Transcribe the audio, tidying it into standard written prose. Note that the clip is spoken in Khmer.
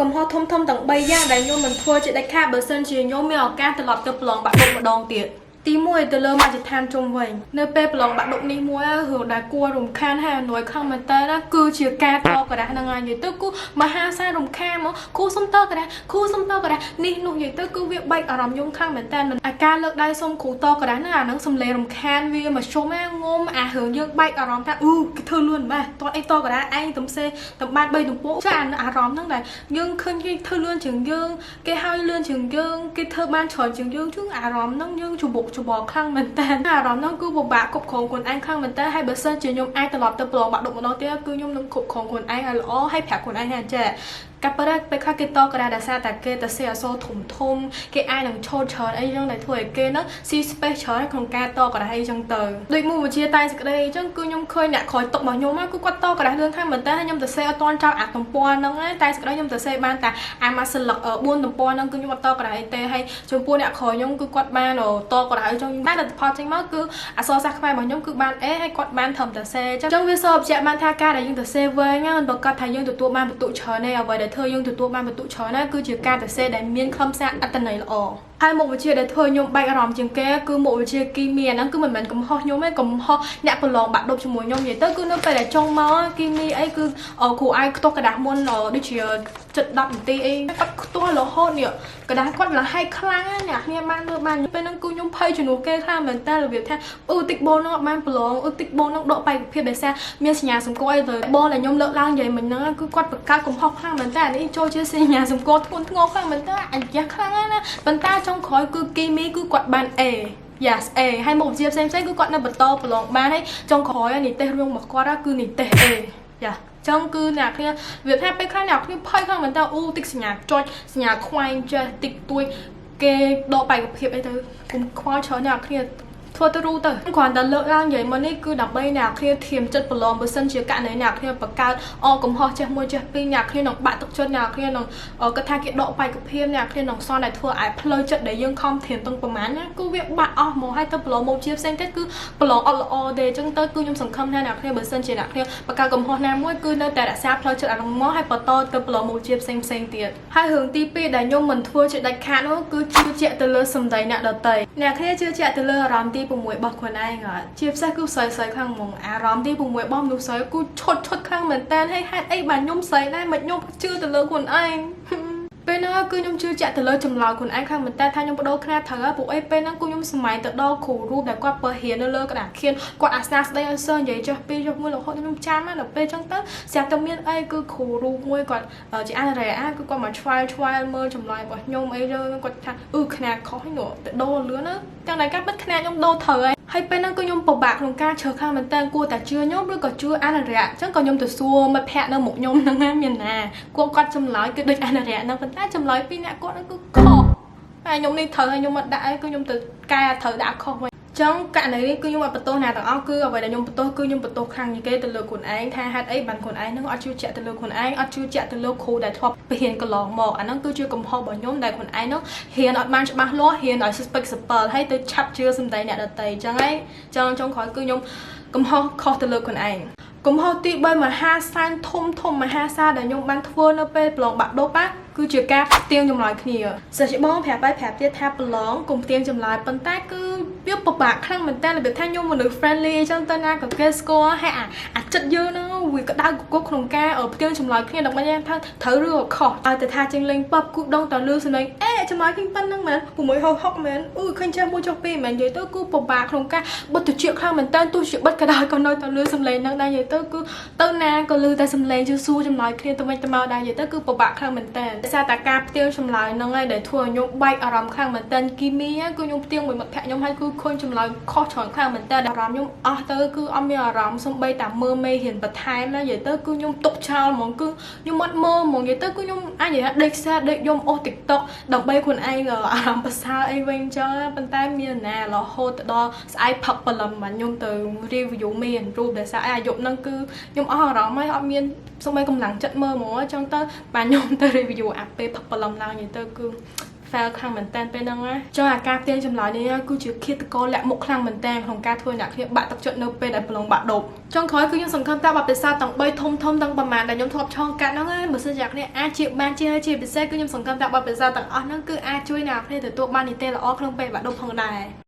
កំហុសធំៗទាំង3យ៉ាងដែលខ្ញុំមិនធ្វើជាដាច់ខាតបើសិនជាខ្ញុំមានឱកាសត្រឡប់ទៅប្រឡងបាក់ឌុកម្ដងទៀតទី1ទៅលើមជ្ឈដ្ឋានជុំវិញនៅពេលប្រឡងបាក់ឌុកនេះមួយរឿងដែលគួររំខានហើយអនុយខ្លាំងមែនតើណាគឺជាការតកដាស់ហ្នឹងហើយនិយាយទៅគូមហាសាររំខានមកគូសុំតកដាស់គូសុំតកដាស់នេះនោះនិយាយទៅគឺវាបែកអារម្មណ៍ខ្ញុំខ្លាំងមែនតើអាការលើកដៃសុំគ្រូតកដាស់ហ្នឹងអាហ្នឹងសំឡេងរំខានវាមកជុំណាងុំអារឿងយើងបែកអារម្មណ៍ថាគេធ្វើលឿនម៉េះតអីតកដាស់ឯងទំសេតំបាន3ទំពោចាអារម្មណ៍ហ្នឹងដែលយើងឃើញគេធ្វើលឿនជាងយើងគេឲ្យលឿនជាងយើងគេធ្វើបានច្រើនជាងយើងជឿអារម្មណ៍ហ្នឹងយើងច្បុកច្បល់ខ្លាំងមែនតើអារម្មណ៍ហ្នឹងគឺពិបាកគ្រប់គ្រងខ្លួនឯងខ្លាំងមែនតើហើយបើសិនជាខ្ញុំអាចត្រឡប់ទៅប្រឡងបាក់ឌុកម្ដងទៀតគឺខ្ញុំនឹងគ្រប់គ្រងខ្លួនឯងឲ្យល្អហើយប្រាប់ខ្លួនឯងថាចេះកាប់ប្រែពេលខ្លះគេតកដាដោយសារតែគេទៅសេអសធំធំគេអាចនឹងឈោតច្រើនអីចឹងដែលធ្វើឲ្យគេហ្នឹងស៊ី space ច្រើនក្នុងការតកដាអីចឹងទៅដូចមួយវិជាតែសេចក្តីអញ្ចឹងគឺខ្ញុំឃើញអ្នកក្រោយតុករបស់ខ្ញុំគឺគាត់តកដាលឿនខ្លាំងមែនតើខ្ញុំទៅសេអត់ទាន់ចោលអាទំព័រហ្នឹងតែសេចក្តីខ្ញុំទៅសេបានតែអាមួយស្លឹក4ទំព័រហ្នឹងគឺខ្ញុំអត់តកដាអីទេហើយចំពោះអ្នកក្រោយខ្ញុំគឺគាត់បានតកដាអីចឹងតែលទ្ធផលចេញមកគឺអក្សរសាស្ត្រខ្មែររបស់ខ្ញុំគឺបាន A ហើយគាត់បានត្រឹមតែ C អញ្ចឹងវាសបញ្ជាក់បានថាការដែលយើងទៅសេវែងហ្នឹងប្រកាសថាយើងទទួលបានបន្ទុកច្រើនទេអ្វីដែលធ្វើយើងទទួលបានបន្ទុកច្រើនណាគឺជាការទៅសេដែលមានខ្លឹមសារអត្ថន័យល្អហើយមុខវិជ្ជាដែលធ្វើខ្ញុំបែកអារម្មណ៍ជាងគេគឺមុខវិជ្ជាគីមីហ្នឹងគឺមិនមែនកំហុសខ្ញុំទេកំហុសអ្នកប្រឡងបាក់ឌុបជាមួយខ្ញុំនិយាយទៅគឺនៅពេលដែលចុងមកគីមីអីគឺគ្រូអាយខ្ទាស់กระดาษមុនដូចជា7-10នាទីអីគាត់ខ្ទាស់រហូតនេះกระดาษគាត់លហែកខ្លាំងណាអ្នកគ្នាបានលើបានពេលហ្នឹងគឺខ្ញុំភ័យជំនួសគេខ្លាំងមែនតើរបៀបថាតិចបូនហ្នឹងអត់បានប្រឡងតិចបូនហ្នឹងដកបែកភាពដោយសារមានសញ្ញាសម្គាល់អីទៅបូនដែលខ្ញុំលើកឡើងនិយាយមិញហ្នឹងគឺគាត់បង្កើតកំហុសខ្លាំងមែនតើនេះចូលជាសញ្ញាសម្គាល់ធ្ងន់ធ្ងរខ្លាំងមែនតើអាយ៉ាខ្លាំងណាប៉ុន្តែចុងក្រោយគឺគីមីគឺគាត់បាន A yes A ហើយមុខវិជ្ជាផ្សេងៗគឺគាត់នៅបន្តប្រឡងបានហើយចុងក្រោយនិទេសរឿងរបស់គាត់គឺនិទេស A យ៉ាចឹងគឺអ្នកគ្នាវាថាពេលខ្លះអ្នកគ្នាភ័យខ្លាំងមែនតើតិចសញ្ញាចុចសញ្ញាខ្វែងចេះតិចទួយគេដកបែកភាពអីទៅគុំខ្វល់ច្រើនអ្នកគ្នាធ្វើទៅរូទៅគ្រាន់តែលើកឡើងនិយាយមកនេះគឺដើម្បីអ្នកគ្នាធៀមចិត្តប្រឡងបើសិនជាករណីអ្នកគ្នាបង្កើតកំហុសចេះមួយចេះពីរអ្នកគ្នានឹងបាក់ទឹកចិត្តអ្នកគ្នានឹងគាត់ថាគេដកបែកភាពអ្នកគ្នានឹងសន់តែធ្វើឲ្យផ្លូវចិត្តដែលយើងខំធៀមទាំងប្រមាណណាគឺវាបាក់អស់មកហើយទៅប្រឡងមកជាផ្សេងទៀតគឺប្រឡងអត់ល្អទេអញ្ចឹងទៅគឺខ្ញុំសង្ឃឹមថាអ្នកគ្នាបើសិនជាអ្នកគ្នាបង្កើតកំហុសណាមួយគឺនៅតែរក្សាផ្លូវចិត្តអានោះមកហើយបន្តទៅប្រឡងមកជាផ្សេងទៀតហើយរឿងទី2ដែលខ្ញុំមិនធ្វើជាដាច់ខាតនោះគឺជឿជាក់ទៅលើសម្ដីអ្នកដទៃអ្នកគ្នាជឿជាក់ទៅលើអារម្មណ៍ទី6របស់ខ្លួនឯងជាពិសេសគឺស្រីខ្លាំងហ្មងអារម្មណ៍ទី6របស់មនុស្សស្រីគឺឈុតខ្លាំងមែនតើហើយហេតុអីបានខ្ញុំស្រីដែរមិនខ្ញុំជឿទៅលើខ្លួនឯងពេលហ្នឹងគឺខ្ញុំជឿជាក់ទៅលើចម្លើយខ្លួនឯងខាងមែនតើថាខ្ញុំបដូរខ្នាតត្រូវពួកអីពេលហ្នឹងគឺខ្ញុំសម័យទៅដល់គ្រូរូបដែលគាត់បើរៀននៅលើក្តារខៀនគាត់អាសាស្ដីឲ្យសិស្សនិយាយចុះពីចុះមួយរហូតខ្ញុំចាំដល់ពេលចឹងទៅស្រាប់តែមានអីគឺគ្រូរូបមួយគាត់ជាអរ៉េអាគឺគាត់មកឆ្វែលមើលចម្លើយរបស់ខ្ញុំអីទៅគាត់ថាខ្នាតខុសហ្នឹងទៅដូរលឿនណាទាំងតែកាត់បិទខ្នាតខ្ញុំដូរត្រូវហើយពេលហ្នឹងគឺខ្ញុំពិបាកក្នុងការជ្រើសខាងមែនតើគួរតែជឿខ្ញុំឬក៏ជឿអនុរៈអញ្ចឹងក៏ខ្ញុំទៅសួរមិត្តភ័ក្តិនៅមុខខ្ញុំហ្នឹងមានណាគាត់ចម្លើយគឺដូចអនុរៈហ្នឹងប៉ុន្តែចម្លើយពីអ្នកគាត់ហ្នឹងគឺខុសហើយខ្ញុំនេះត្រូវហើយខ្ញុំអត់ដាក់អីគឺខ្ញុំទៅកែត្រូវដាក់ខុសវិញចឹងករណីនេះគឺខ្ញុំអត់បន្ទោសណាទាំងអស់គឺអ្វីដែលខ្ញុំបន្ទោសគឺខ្ញុំបន្ទោសខ្លាំងជាងគេទៅលើខ្លួនឯងថាហេតុអីបានខ្លួនឯងនឹងអត់ជឿជាក់ទៅលើខ្លួនឯងអត់ជឿជាក់ទៅលើគ្រូដែលធ្លាប់បរៀនកន្លងមកអាហ្នឹងគឺជាកំហុសរបស់ខ្ញុំដែលខ្លួនឯងនោះរៀនអត់បានច្បាស់លាស់រៀនឲ្យ suspect simple ហើយទៅឆាប់ជឿសម្ដីអ្នកដទៃចឹងហើយចឹងចុងក្រោយគឺខ្ញុំកំហុសខុសទៅលើខ្លួនឯងកំហុសទី3មហាសានធំមហាសាដែលខ្ញុំបានធ្វើនៅពេលប្រឡងបាក់ឌុបគឺជាការផ្ទៀងចម្លើយគ្នាសិស្សច្បងប្រាប់ទៀតថាប្រឡងកុំផ្ទៀងចម្លើយប៉ុន្តែគឺវាពិបាកខ្លាំងមែនតើរបៀបថាខ្ញុំមនុស្ស friendly អញ្ចឹងទៅណាក៏គេស្គាល់ហើយអាចិត្តយើងហ្នឹងវាក្តៅកគុកក្នុងការផ្ទៀងចម្លើយគ្នាដើម្បីថាត្រូវឬខុសឲ្យតែថាចេញលេងប៉បគូដងតលឺសំឡេងចម្លើយគ្នាប៉ុណ្្នឹងមែន660មែនឃើញចេះមួយចុះពីមែននិយាយទៅគឺពិបាកក្នុងការបុត្រជាខ្លាំងមែនតើទោះជាបិទក៏ដោយក៏នៅតលឺសំឡេងហ្នឹងដែរនិយាយទៅគឺទៅណាក៏លឺតែសំឡេងជឿសួរចម្លើយគ្នាទៅវិញទៅមកដែរនិយាយទៅគឺពិបាកខ្លាំងមែនតើដោយសារតែការផ្ទៀងចម្លើយហ្នឹងឯងដែលធ្វើឲ្យខ្ញុំបែកអារម្មណ៍ខ្លាំងមែនតើគីមីគឺខ្ញុំផ្ទៀងមួយមិត្តភក្តិខ្ញុំហើយគឺឃើញចម្លើយខុសច្រើនខ្លាំងមែនតើអារម្មណ៍ខ្ញុំអស់ទៅគឺអត់មានអារម្មណ៍សំបីតែមើលមេរៀនបន្ថែមណានិយាយទៅគឺខ្ញុំទុកចោលហ្មងគឺខ្ញុំអត់មើលហ្មងនិយាយទៅគឺខ្ញុំអាចនិយាយថាដេកខ្សែដេកយំអូស TikTok ដើម្បីខ្លួនឯងអារម្មណ៍ប្រសើរអីវិញអញ្ចឹងប៉ុន្តែមានណារហូតដល់ស្អែកផឹកព្រលឹមបាទខ្ញុំទៅ review មានរូបដែលសារអាយុហ្នឹងគឺខ្ញុំអស់អារម្មណ៍ហើយអត់មានសូម្បីកម្លាំងចិត្តមើលហ្មងអញ្ចឹងទៅបាទខ្ញុំទៅ review អាពេលផឹកព្រលឹមឡើងនិយាយទៅគឺ fail ខ្លាំងមែនតើពេលហ្នឹងណាចុះអាការផ្ទៀងចម្លើយនេះគឺជាឃាតករលាក់មុខខ្លាំងមែនតើក្នុងការធ្វើអ្នកគ្នាបាក់ទឹកចិត្តនៅពេលដែលប្រឡងបាក់ដប់ចុងក្រោយគឺខ្ញុំសង្ឃឹមថាបទពិសោធន៍ទាំង3ធំទាំងប្រមាណដែលខ្ញុំធ្លាប់ឆ្លងកាត់ហ្នឹងបើសិនជាអ្នកគ្នាអាចជាបានជាពិសេសគឺខ្ញុំសង្ឃឹមថាបទពិសោធន៍ទាំងអស់ហ្នឹងគឺអាចជួយអ្នកគ្នាទទួលបាននីតិល្អក្នុងពេលបាក់ដប់ផងដែរ